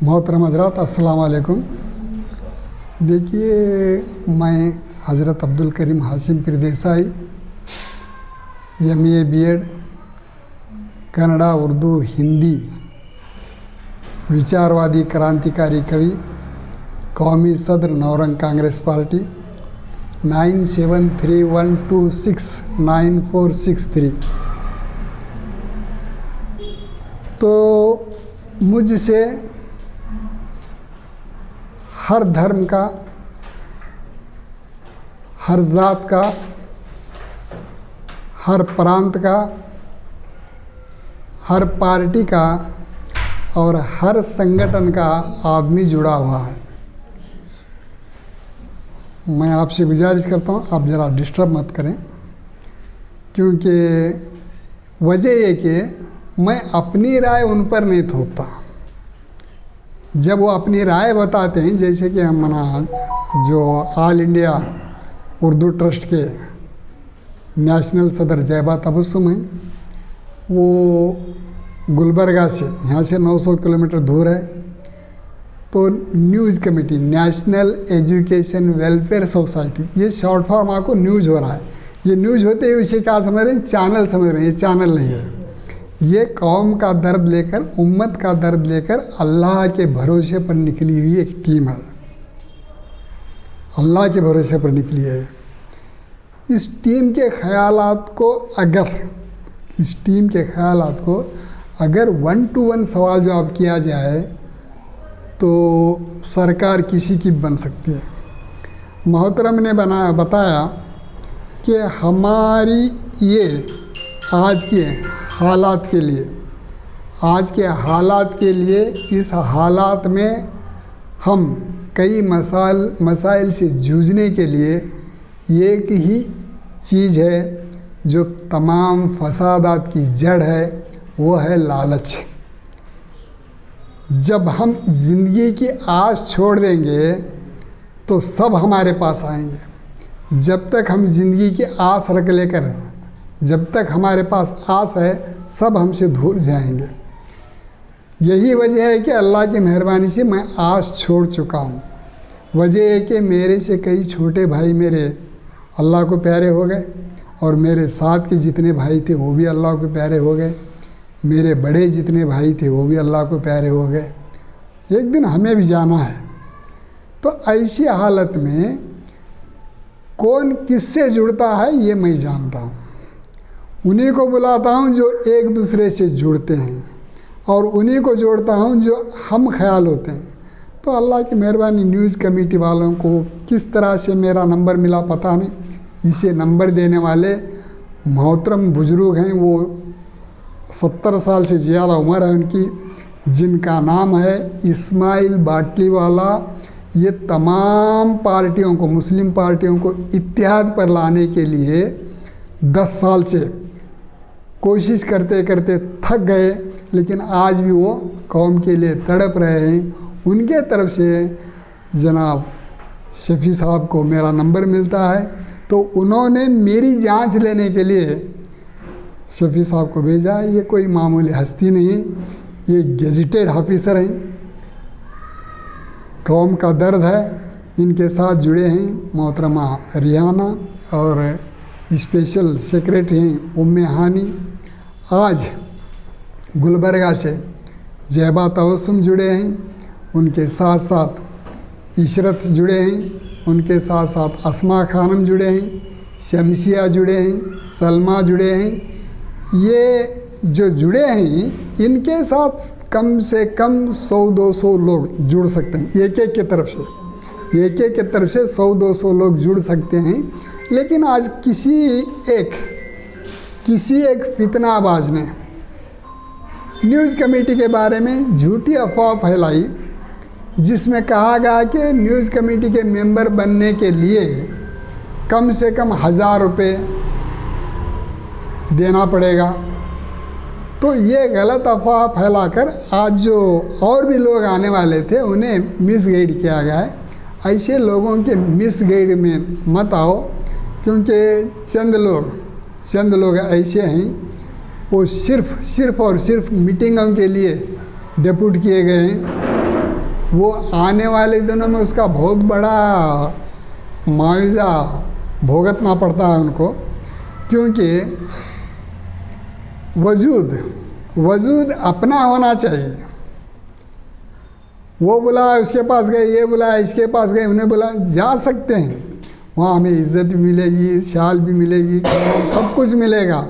मोहतरम हज़रात, अस्सलाम वालेकुम। देखिए, मैं हज़रत अब्दुल करीम हाशिम पीर देसाई, MA B.Ed कन्नड़ा, उर्दू, हिंदी, विचारवादी, क्रांतिकारी कवि, कौमी सदर नौरंग कांग्रेस पार्टी, 9731269463। तो मुझसे हर धर्म का, हर जात का, हर प्रांत का, हर पार्टी का और हर संगठन का आदमी जुड़ा हुआ है। मैं आपसे गुजारिश करता हूँ, आप ज़रा डिस्टर्ब मत करें, क्योंकि वजह ये कि मैं अपनी राय उन पर नहीं थोपता। जब वो अपनी राय बताते हैं, जैसे कि हम जो ऑल इंडिया उर्दू ट्रस्ट के नेशनल सदर जयबा तबस्सुम हैं, वो गुलबर्गा से, यहाँ से 900 किलोमीटर दूर है। तो news committee, national education welfare society, ये शॉर्ट फॉर्म आपको न्यूज़ हो रहा है। ये न्यूज़ होते ही उसे क्या समझ रहे हैं? चैनल समझ रहे हैं। ये चैनल नहीं है। ये कौम का दर्द लेकर, उम्मत का दर्द लेकर अल्लाह के भरोसे पर निकली हुई एक टीम है। अल्लाह के भरोसे पर निकली है। इस टीम के ख़यालात को अगर 1 to 1 सवाल जवाब किया जाए तो सरकार किसी की बन सकती है। मोहतरम ने बताया कि हमारी ये आज के हालात के लिए इस हालात में हम कई मसाइल से जूझने के लिए एक ही चीज़ है जो तमाम फसादात की जड़ है, वो है लालच। जब हम ज़िंदगी की आस छोड़ देंगे तो सब हमारे पास आएंगे। जब तक हम ज़िंदगी की आस रख लेकर, जब तक हमारे पास आस है, सब हमसे दूर जाएंगे। यही वजह है कि अल्लाह की मेहरबानी से मैं आस छोड़ चुका हूँ। वजह है कि मेरे से कई छोटे भाई मेरे अल्लाह को प्यारे हो गए, और मेरे साथ के जितने भाई थे वो भी अल्लाह को प्यारे हो गए। मेरे बड़े जितने भाई थे वो भी अल्लाह को प्यारे हो गए। एक दिन हमें भी जाना है। तो ऐसी हालत में कौन किससे जुड़ता है ये मैं जानता हूँ। उन्हीं को बुलाता हूँ जो एक दूसरे से जुड़ते हैं, और उन्हीं को जोड़ता हूँ जो हम ख्याल होते हैं। तो अल्लाह की मेहरबानी, न्यूज़ कमेटी वालों को किस तरह से मेरा नंबर मिला पता नहीं। इसे नंबर देने वाले मोहतरम बुजुर्ग हैं, वो 70 साल से ज़्यादा उम्र है उनकी, जिनका नाम है इस्माइल बाटली वाला। ये तमाम पार्टियों को, मुस्लिम पार्टियों को इत्तेहाद पर लाने के लिए 10 साल से कोशिश करते करते थक गए, लेकिन आज भी वो कौम के लिए तड़प रहे हैं। उनके तरफ से जनाब शफी साहब को मेरा नंबर मिलता है, तो उन्होंने मेरी जांच लेने के लिए शफी साहब को भेजा है। ये कोई मामूली हस्ती नहीं, ये गेजेटेड ऑफिसर हैं। कौम का दर्द है, इनके साथ जुड़े हैं मोहतरमा रियाना, और स्पेशल सेक्रेटरी हैं उम्मे हानी। आज गुलबर्गा से जयबा तबस्सुम जुड़े हैं, उनके साथ साथ इशरत जुड़े हैं, उनके साथ साथ अस्मा खानम जुड़े हैं, शमसिया जुड़े हैं, सलमा जुड़े हैं। ये जो जुड़े हैं, इनके साथ कम से कम 100-200 लोग जुड़ सकते हैं। एक एक की तरफ से 100-200 लोग जुड़ सकते हैं। लेकिन आज किसी एक फितनाबाज ने न्यूज़ कमेटी के बारे में झूठी अफवाह फैलाई, जिसमें कहा गया कि न्यूज़ कमेटी के मेंबर बनने के लिए कम से कम 1000 रुपये देना पड़ेगा। तो ये गलत अफवाह फैलाकर आज जो और भी लोग आने वाले थे उन्हें मिसगाइड किया गया है। ऐसे लोगों के मिसगाइड में मत आओ, क्योंकि चंद लोग ऐसे हैं, वो सिर्फ और सिर्फ मीटिंगों के लिए डेप्यूट किए गए हैं। वो आने वाले दिनों में उसका बहुत बड़ा मुआवजा भुगतना पड़ता है उनको, क्योंकि वजूद अपना होना चाहिए। वो बुला उसके पास गए, ये बुलाया इसके पास गए, उन्हें बुला जा सकते हैं, वहाँ हमें इज़्ज़त भी मिलेगी, शाल भी मिलेगी, सब कुछ मिलेगा।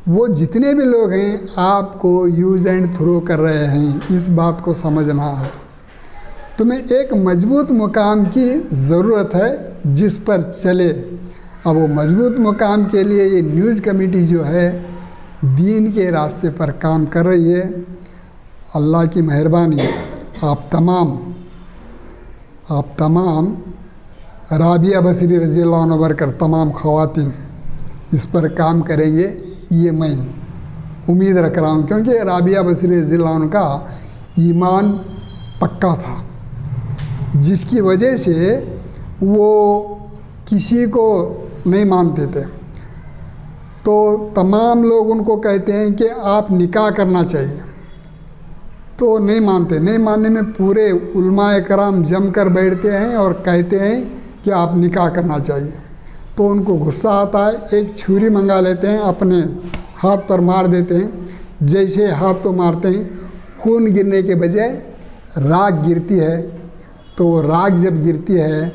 वो जितने भी लोग हैं आपको यूज़ एंड थ्रो कर रहे हैं, इस बात को समझना है। तुम्हें एक मजबूत मुकाम की ज़रूरत है जिस पर चले। अब वो मजबूत मुकाम के लिए ये न्यूज़ कमेटी जो है दीन के रास्ते पर काम कर रही है। अल्लाह की मेहरबानी आप तमाम राबिया बसरी रज़ी अल्लाह अन्हा बरकर तमाम ख़वातीन इस पर काम करेंगे, ये मैं उम्मीद रख रहा हूँ, क्योंकि राबिया बसरी रज़ी अल्लाह अन्हा का ईमान पक्का था, जिसकी वजह से वो किसी को नहीं मानते थे। तो तमाम लोग उनको कहते हैं कि आप निकाह करना चाहिए, तो नहीं मानते। नहीं मानने में पूरे उलमाए कराम जम कर बैठते हैं और कहते हैं कि आप निकाह करना चाहिए। तो उनको गुस्सा आता है, एक छुरी मंगा लेते हैं, अपने हाथ पर मार देते हैं। जैसे हाथ तो मारते हैं, खून गिरने के बजाय राख गिरती है। तो वो राख जब गिरती है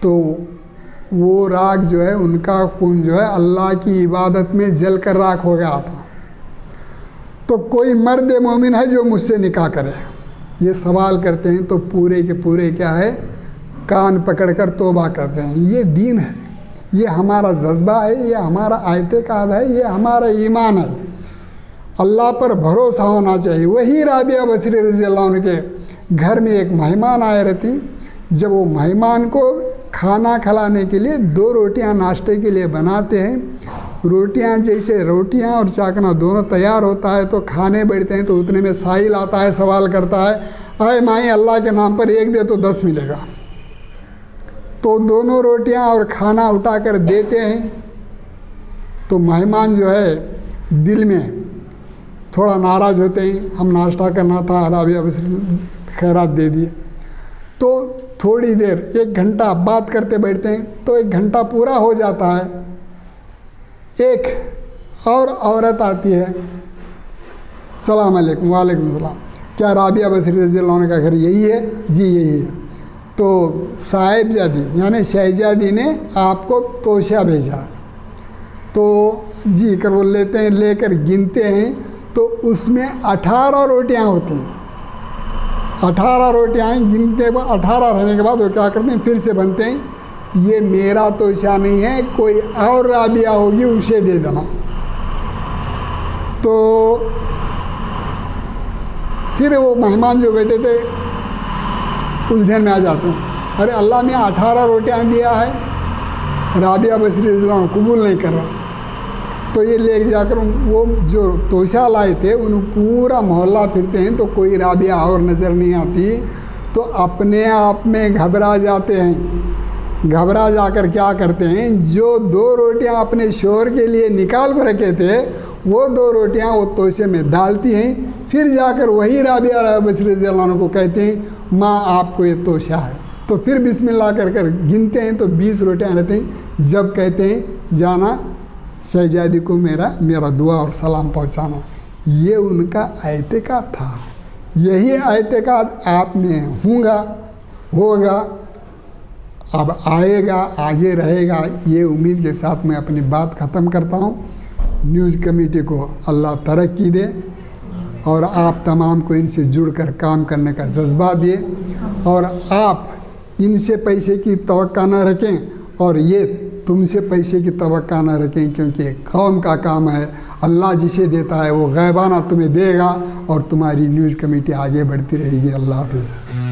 तो वो राख जो है, उनका खून जो है अल्लाह की इबादत में जल कर राख हो गया था। तो कोई मर्द मोमिन है जो मुझसे निकाह करे? ये सवाल करते हैं तो पूरे के पूरे क्या है, कान पकड़कर तौबा करते हैं। ये दीन है, ये हमारा जज्बा है, ये हमारा आयतेकाद है, ये हमारा ईमान है। अल्लाह पर भरोसा होना चाहिए। वही राबिया बसरी रज़ी अल्लाह अन्हा के घर में एक मेहमान आए रहती। जब वो मेहमान को खाना खिलाने के लिए 2 रोटियां नाश्ते के लिए बनाते हैं, रोटियां जैसे रोटियां और चाकना दोनों तैयार होता है तो खाने बैठते हैं, तो उतने में साहिल आता है, सवाल करता है, अरे माई अल्लाह के नाम पर एक दे तो 10 मिलेगा। तो दोनों रोटियां और खाना उठाकर देते हैं। तो मेहमान जो है दिल में थोड़ा नाराज़ होते हैं, हम नाश्ता करना था, राबिया बसरी खैरात दे दिए। तो थोड़ी देर 1 घंटा बात करते बैठते हैं, तो 1 घंटा पूरा हो जाता है। एक और औरत आती है, सलाम अलैकुम, वालेकुम सलाम, क्या राबिया बसरी रज़ी अल्लाह अन्हा का घर यही है? जी यही है। तो साहिबजादी यानी शहजादी ने आपको तोशा भेजा है। तो जी कर वो लेते हैं, लेकर गिनते हैं तो उसमें 18 रोटियां होती हैं। 18 रोटियां गिनते 18 रहने के बाद वो क्या करते हैं, फिर से बनते हैं, ये मेरा तोशा नहीं है, कोई और राबिया होगी उसे दे देना। तो फिर वो मेहमान जो बैठे थे उलझन में आ जाते हैं, अरे अल्लाह ने 18 रोटियां दिया है, राबिया बसरी रज़ी अल्लाह अन्हा कबूल नहीं कर रहा। तो ये ले जाकर वो जो तोशा लाए थे उन पूरा मोहल्ला फिरते हैं, तो कोई राबिया और नज़र नहीं आती। तो अपने आप में घबरा जाते हैं। घबरा जाकर क्या करते हैं, जो 2 रोटियां अपने शोहर के लिए निकाल कर रखे थे वो 2 रोटियां वो तोशे में डालती हैं। फिर जाकर वही राबिया बसरी रज़ी अल्लाह अन्हा को कहते हैं, माँ आपको ये तोशा है। तो फिर बिस्मिल्लाह कर कर गिनते हैं तो 20 रोटियां रहते हैं। जब कहते हैं जाना शहजादी को मेरा दुआ और सलाम पहुंचाना, ये उनका एतकाद था। यही एतकाद आप में होगा, अब आएगा, आगे रहेगा। ये उम्मीद के साथ मैं अपनी बात ख़त्म करता हूँ। न्यूज़ कमेटी को अल्लाह तरक्की दे और आप तमाम को इनसे जुड़कर काम करने का जज्बा दिए, और आप इनसे पैसे की तवक्का न रखें और ये तुमसे पैसे की तवक्का न रखें, क्योंकि कौम का काम है। अल्लाह जिसे देता है वो गैबाना तुम्हें देगा और तुम्हारी न्यूज़ कमेटी आगे बढ़ती रहेगी। अल्लाह हाफ़िज़।